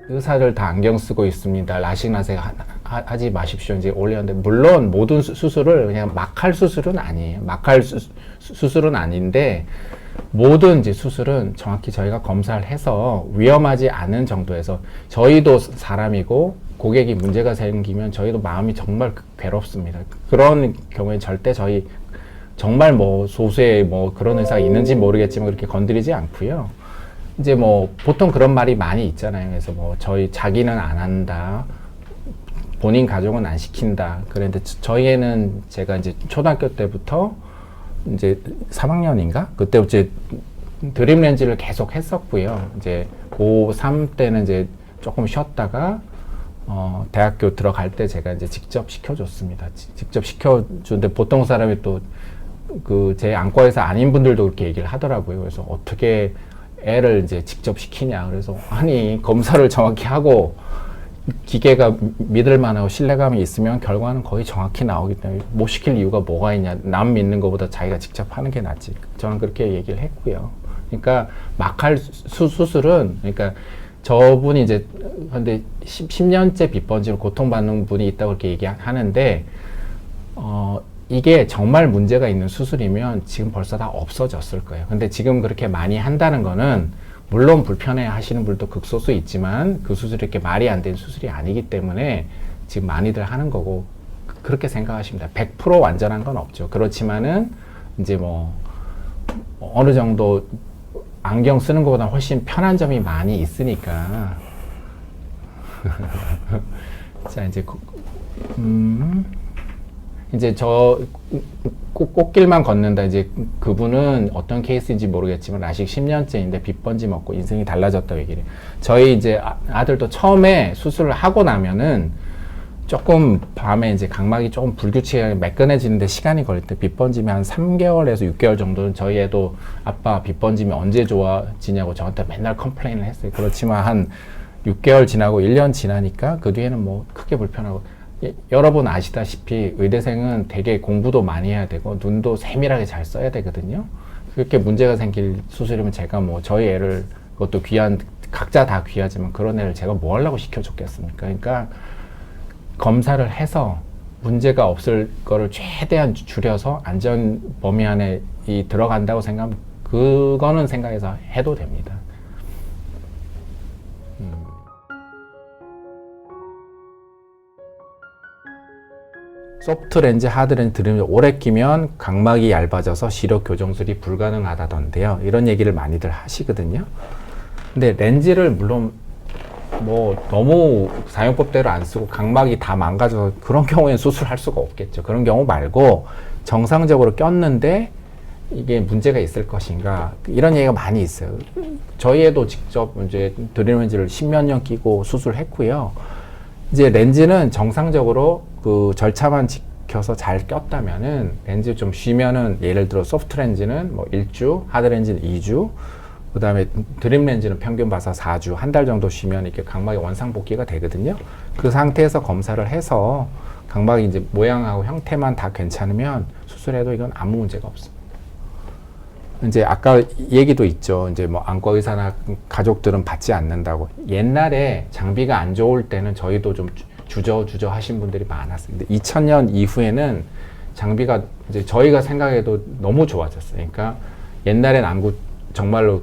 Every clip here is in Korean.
의사들 다 안경 쓰고 있습니다. 라식 하지 마십시오. 이제 올렸는데, 물론 모든 수술을 그냥 막 할 수술은 아니에요. 막 할 수술은 아닌데, 모든 이제 수술은 정확히 저희가 검사를 해서 위험하지 않은 정도에서, 저희도 사람이고 고객이 문제가 생기면 저희도 마음이 정말 괴롭습니다. 그런 경우에 절대 저희 정말 뭐 소수의 뭐 그런 의사가 있는지 모르겠지만 그렇게 건드리지 않고요. 이제 뭐 보통 그런 말이 많이 있잖아요. 그래서 뭐 저희 자기는 안 한다, 본인 가족은 안 시킨다. 그런데 저희에는 제가 이제 초등학교 때부터 이제 3학년인가 그때 이제 드림 렌즈를 계속 했었고요. 이제 고3 때는 이제 조금 쉬었다가 대학교 들어갈 때 제가 이제 직접 시켜줬습니다. 직접 시켜주는데 보통 사람이 또 그 제 안과에서 아닌 분들도 그렇게 얘기를 하더라고요. 그래서 어떻게 애를 이제 직접 시키냐. 그래서 아니, 검사를 정확히 하고 기계가 믿을만하고 신뢰감이 있으면 결과는 거의 정확히 나오기 때문에 못 시킬 이유가 뭐가 있냐. 남 믿는 것보다 자기가 직접 하는 게 낫지. 저는 그렇게 얘기를 했고요. 그러니까 막 할 수술은, 그러니까 저분이 이제 근데 10년째 빗번지로 고통받는 분이 있다고 그렇게 얘기하는데, 이게 정말 문제가 있는 수술이면 지금 벌써 다 없어졌을 거예요. 근데 지금 그렇게 많이 한다는 거는, 물론 불편해 하시는 분도 극소수 있지만 그 수술이 이렇게 말이 안 되는 수술이 아니기 때문에 지금 많이들 하는 거고, 그렇게 생각하시면 돼요. 100% 완전한 건 없죠. 그렇지만은 이제 뭐 어느 정도 안경 쓰는 것보다 훨씬 편한 점이 많이 있으니까. 자, 이제 저 꽃길만 걷는다. 이제 그분은 어떤 케이스인지 모르겠지만 라식 10년째인데 빗번지 먹고 인생이 달라졌다고 얘기를 해요. 저희 이제 아들도 처음에 수술을 하고 나면은 조금 밤에 이제 각막이 조금 불규칙하게 매끈해지는데 시간이 걸릴 때, 빗번지면 한 3개월에서 6개월 정도는 저희 애도 아빠 빗번지면 언제 좋아지냐고 저한테 맨날 컴플레인을 했어요. 그렇지만 한 6개월 지나고 1년 지나니까 그 뒤에는 뭐 크게 불편하고, 여러분 아시다시피 의대생은 되게 공부도 많이 해야 되고 눈도 세밀하게 잘 써야 되거든요. 그렇게 문제가 생길 수술이면 제가 뭐 저희 애를, 그것도 귀한, 각자 다 귀하지만 그런 애를 제가 뭐 하려고 시켜줬겠습니까? 그러니까 검사를 해서 문제가 없을 거를 최대한 줄여서 안전 범위 안에 들어간다고 생각하면 그거는 생각해서 해도 됩니다. 소프트 렌즈, 하드 렌즈 들으면 오래 끼면 각막이 얇아져서 시력 교정술이 불가능하다던데요. 이런 얘기를 많이들 하시거든요. 근데 렌즈를 물론 뭐 너무 사용법대로 안 쓰고 각막이 다 망가져서 그런 경우에는 수술할 수가 없겠죠. 그런 경우 말고 정상적으로 꼈는데 이게 문제가 있을 것인가, 이런 얘기가 많이 있어요. 저희 애도 직접 이제 드림 렌즈를 10몇 년 끼고 수술했고요. 이제 렌즈는 정상적으로 그 절차만 지켜서 잘 꼈다면은 렌즈 좀 쉬면은, 예를 들어 소프트 렌즈는 뭐 1주, 하드 렌즈는 2주, 그 다음에 드림 렌즈는 평균 봐서 4주, 한 달 정도 쉬면 이렇게 각막이 원상복귀가 되거든요. 그 상태에서 검사를 해서 각막이 이제 모양하고 형태만 다 괜찮으면 수술해도 이건 아무 문제가 없습니다. 이제 아까 얘기도 있죠. 이제 뭐 안과 의사나 가족들은 받지 않는다고. 옛날에 장비가 안 좋을 때는 저희도 좀 주저 하신 분들이 많았어요. 근데 2000년 이후에는 장비가 이제 저희가 생각해도 너무 좋아졌어요. 그러니까 옛날엔 안구 정말로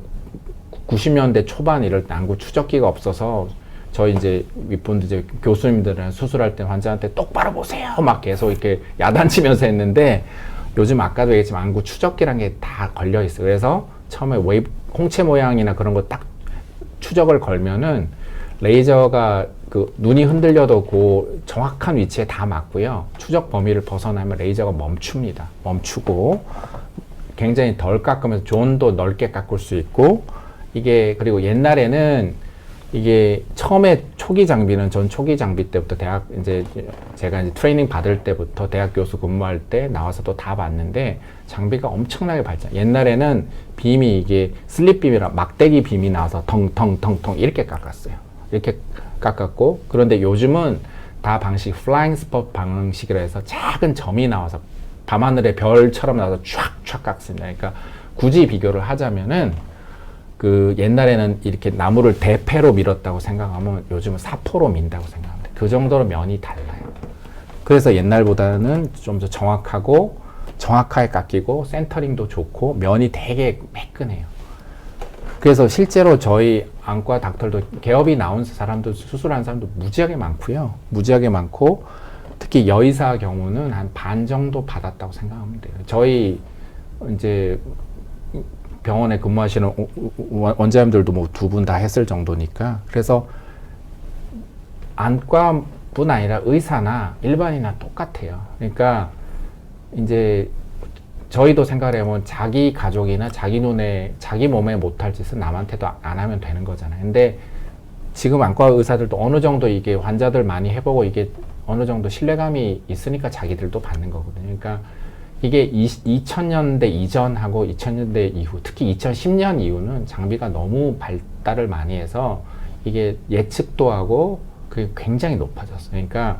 90년대 초반 이럴 때 안구 추적기가 없어서 저희 이제 윗분들, 이제 교수님들은 수술할 때 환자한테 똑바로 보세요 막 계속 이렇게 야단치면서 했는데, 요즘 아까도 얘기했지만 안구 추적기란 게 다 걸려 있어요. 그래서 처음에 웨이브, 홍채 모양이나 그런 거 딱 추적을 걸면은 레이저가 그 눈이 흔들려도 그 정확한 위치에 다 맞고요. 추적 범위를 벗어나면 레이저가 멈춥니다. 멈추고 굉장히 덜 깎으면서 존도 넓게 깎을 수 있고, 이게 그리고 옛날에는 이게 처음에 초기 장비는, 전 초기 장비 때부터 대학 이제 제가 이제 트레이닝 받을 때부터 대학 교수 근무할 때 나와서도 다 봤는데 장비가 엄청나게 발전. 옛날에는 빔이 이게 슬립 빔이라 막대기 빔이 나와서 텅텅텅텅 이렇게 깎았어요. 이렇게 깎았고, 그런데 요즘은 다 방식 플라잉 스폿 방식이라 해서 작은 점이 나와서 밤하늘의 별처럼 나와서 촥촥 깎습니다. 그러니까 굳이 비교를 하자면은 그 옛날에는 이렇게 나무를 대패로 밀었다고 생각하면 요즘은 사포로 민다고 생각합니다. 그 정도로 면이 달라요. 그래서 옛날보다는 좀 더 정확하게 깎이고 센터링도 좋고 면이 되게 매끈해요. 그래서 실제로 저희 안과 닥터도 개업이 나온 사람도 수술한 사람도 무지하게 많고요. 무지하게 많고 특히 여의사 경우는 한 반 정도 받았다고 생각하면 돼요. 저희 이제 병원에 근무하시는 원장님들도 뭐 두 분 다 했을 정도니까. 그래서 안과뿐 아니라 의사나 일반이나 똑같아요. 그러니까 이제 저희도 생각을 해보면 자기 가족이나 자기 눈에 자기 몸에 못할 짓은 남한테도 안 하면 되는 거잖아요. 근데 지금 안과 의사들도 어느 정도 이게 환자들 많이 해보고 이게 어느 정도 신뢰감이 있으니까 자기들도 받는 거거든요. 그러니까 이게 2000년대 이전하고 2000년대 이후, 특히 2010년 이후는 장비가 너무 발달을 많이 해서 이게 예측도 하고 그게 굉장히 높아졌어요. 그러니까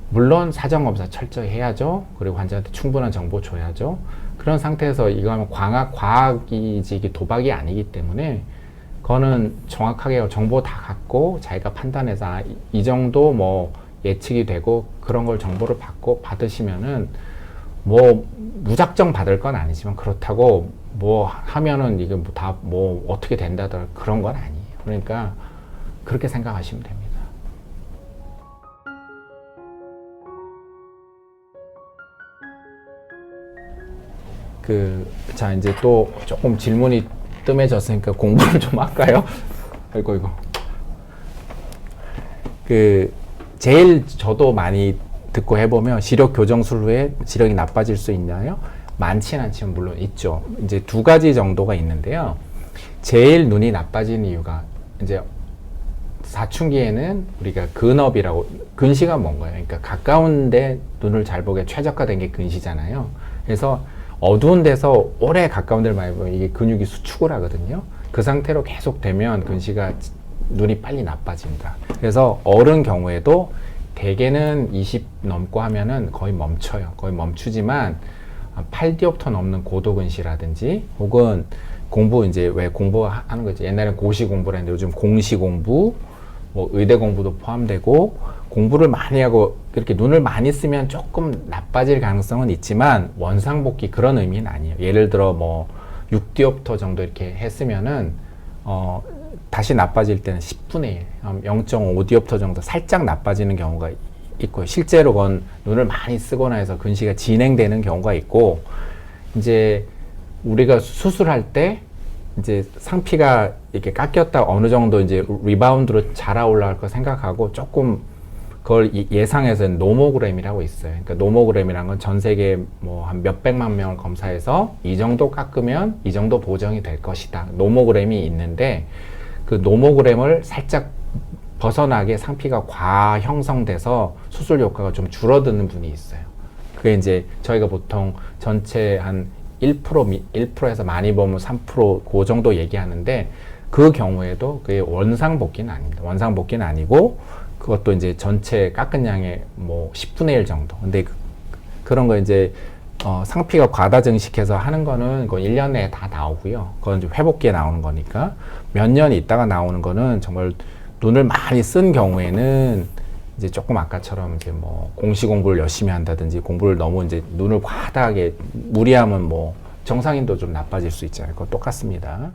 물론 사전검사 철저히 해야죠. 그리고 환자한테 충분한 정보 줘야죠. 그런 상태에서 이거 하면 과학이지 이게 도박이 아니기 때문에 그거는 정확하게 정보 다 갖고 자기가 판단해서 이 정도 뭐 예측이 되고 그런 걸 정보를 받으시면은 뭐 무작정 받을 건 아니지만 그렇다고 뭐 하면은 이게 뭐 다 뭐 어떻게 된다더라 그런 건 아니에요. 그러니까 그렇게 생각하시면 됩니다. 자, 이제 또 조금 질문이 뜸해졌으니까 공부를 좀 할까요? 아이고. 제일 저도 많이 듣고 해보면 시력 교정술 후에 시력이 나빠질 수 있나요? 많지는 않지만 물론 있죠. 이제 두 가지 정도가 있는데요. 제일 눈이 나빠지는 이유가 이제 사춘기에는 우리가 근업이라고, 근시가 뭔가요? 그러니까 가까운데 눈을 잘 보게 최적화된 게 근시잖아요. 그래서 어두운 데서 오래 가까운 데를 많이 보면 이게 근육이 수축을 하거든요. 그 상태로 계속 되면 근시가 눈이 빨리 나빠진다. 그래서 어른 경우에도 대개는 20 넘고 하면은 거의 멈춰요. 거의 멈추지만 8디옵터 넘는 고도근시라든지 혹은 공부 이제 왜 공부하는 거지. 옛날엔 고시 공부를 했는데 요즘 공시 공부, 뭐 의대 공부도 포함되고 공부를 많이 하고 그렇게 눈을 많이 쓰면 조금 나빠질 가능성은 있지만 원상복귀 그런 의미는 아니에요. 예를 들어 뭐 6디옵터 정도 이렇게 했으면은 다시 나빠질 때는 10분의 1, 0.5디옵터 정도 살짝 나빠지는 경우가 있고요. 실제로 그건 눈을 많이 쓰거나 해서 근시가 진행되는 경우가 있고, 이제 우리가 수술할 때 이제 상피가 이렇게 깎였다 어느 정도 이제 리바운드로 자라 올라갈 거 생각하고 조금 그걸 예상해서 노모그램이라고 있어요. 그러니까 노모그램이란 건 전 세계 뭐 한 몇백만 명을 검사해서 이 정도 깎으면 이 정도 보정이 될 것이다. 노모그램이 있는데 그 노모그램을 살짝 벗어나게 상피가 과형성돼서 수술 효과가 좀 줄어드는 분이 있어요. 그게 이제 저희가 보통 전체 한 1%에서 많이 보면 3% 그 정도 얘기하는데 그 경우에도 그게 원상복귀는 아닙니다. 원상복귀는 아니고 그것도 이제 전체 깎은 양의 뭐 10분의 1 정도. 근데 그런 거 이제 상피가 과다 증식해서 하는 거는 그건 1년 내에 다 나오고요. 그건 이제 회복기에 나오는 거니까 몇 년 있다가 나오는 거는 정말 눈을 많이 쓴 경우에는 이제 조금 아까처럼 이제 뭐 공시 공부를 열심히 한다든지 공부를 너무 이제 눈을 과다하게 무리하면 뭐 정상인도 좀 나빠질 수 있잖아요. 그거 똑같습니다.